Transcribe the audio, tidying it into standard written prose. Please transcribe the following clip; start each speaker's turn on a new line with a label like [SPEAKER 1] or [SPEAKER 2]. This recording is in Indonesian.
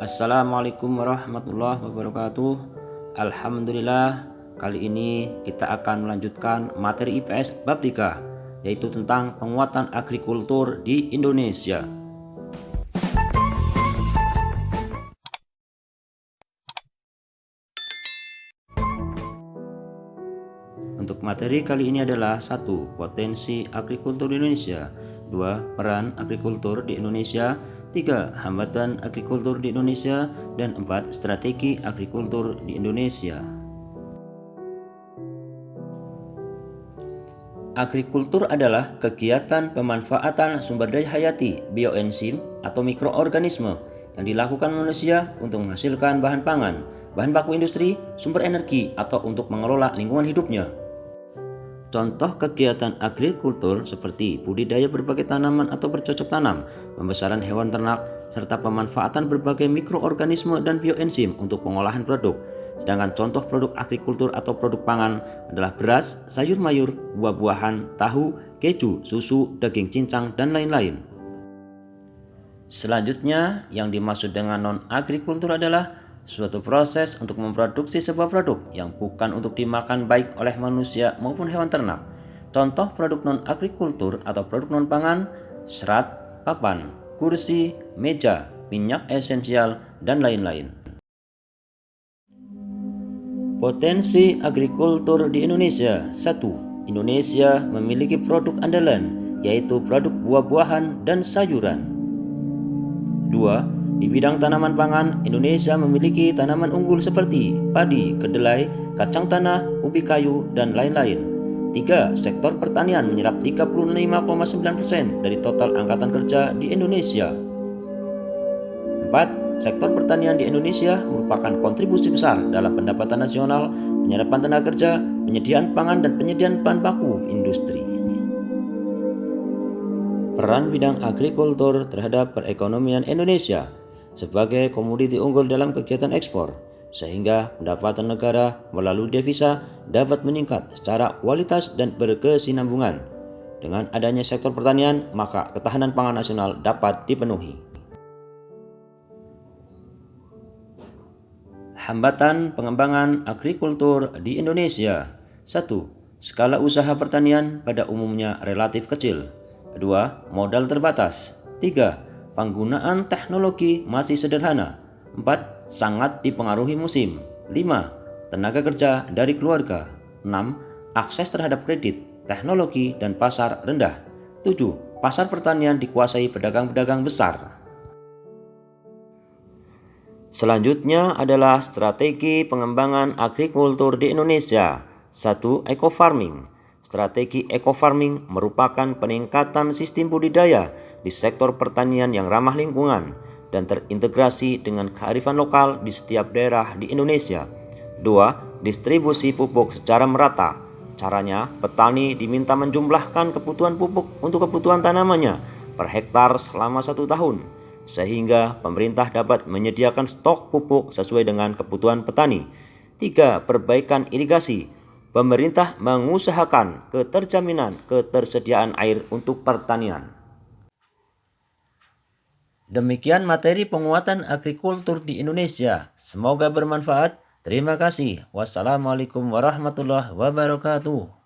[SPEAKER 1] Assalamualaikum warahmatullahi wabarakatuh. Alhamdulillah, kali ini kita akan melanjutkan materi IPS bab 3, yaitu tentang penguatan agrikultur di Indonesia. Untuk materi kali ini adalah 1. Potensi agrikultur di Indonesia, 2. Peran agrikultur di Indonesia, 3. Hambatan agrikultur di Indonesia, dan 4. Strategi agrikultur di Indonesia. Agrikultur adalah kegiatan pemanfaatan sumber daya hayati, bioenzim atau mikroorganisme yang dilakukan manusia untuk menghasilkan bahan pangan, bahan baku industri, sumber energi, atau untuk mengelola lingkungan hidupnya. Contoh kegiatan agrikultur seperti budidaya berbagai tanaman atau bercocok tanam, pembesaran hewan ternak, serta pemanfaatan berbagai mikroorganisme dan bioenzim untuk pengolahan produk. Sedangkan contoh produk agrikultur atau produk pangan adalah beras, sayur mayur, buah-buahan, tahu, keju, susu, daging cincang, dan lain-lain. Selanjutnya, yang dimaksud dengan non-agrikultur adalah suatu proses untuk memproduksi sebuah produk yang bukan untuk dimakan baik oleh manusia maupun hewan ternak. Contoh produk non-agrikultur atau produk non-pangan: serat, papan, kursi, meja, minyak esensial, dan lain-lain. Potensi agrikultur di Indonesia. 1. Indonesia memiliki produk andalan, yaitu produk buah-buahan dan sayuran. 2. Di bidang tanaman pangan, Indonesia memiliki tanaman unggul seperti padi, kedelai, kacang tanah, ubi kayu, dan lain-lain. 3. Sektor pertanian menyerap 35,9% dari total angkatan kerja di Indonesia. 4. Sektor pertanian di Indonesia merupakan kontribusi besar dalam pendapatan nasional, penyerapan tenaga kerja, penyediaan pangan, dan penyediaan bahan baku industri. Peran bidang agrikultur terhadap perekonomian Indonesia sebagai komoditi unggul dalam kegiatan ekspor, sehingga pendapatan negara melalui devisa dapat meningkat secara kualitas dan berkesinambungan. Dengan adanya sektor pertanian, maka ketahanan pangan nasional dapat dipenuhi. Hambatan pengembangan agrikultur di Indonesia. 1. Skala usaha pertanian pada umumnya relatif kecil. 2. Modal terbatas. 3. Penggunaan teknologi masih sederhana. 4. Sangat dipengaruhi musim. 5. Tenaga kerja dari keluarga. 6. Akses terhadap kredit, teknologi, dan pasar rendah. 7. Pasar pertanian dikuasai pedagang-pedagang besar. Selanjutnya adalah strategi pengembangan agrikultur di Indonesia. 1. Eco-farming. Strategi eco-farming merupakan peningkatan sistem budidaya di sektor pertanian yang ramah lingkungan dan terintegrasi dengan kearifan lokal di setiap daerah di Indonesia. 2. Distribusi pupuk secara merata. Caranya, petani diminta menjumlahkan kebutuhan pupuk untuk kebutuhan tanamannya per hektar selama 1 tahun, sehingga pemerintah dapat menyediakan stok pupuk sesuai dengan kebutuhan petani. 3. Perbaikan irigasi. Pemerintah mengusahakan keterjaminan ketersediaan air untuk pertanian. Demikian materi penguatan agrikultur di Indonesia. Semoga bermanfaat. Terima kasih. Wassalamualaikum warahmatullahi wabarakatuh.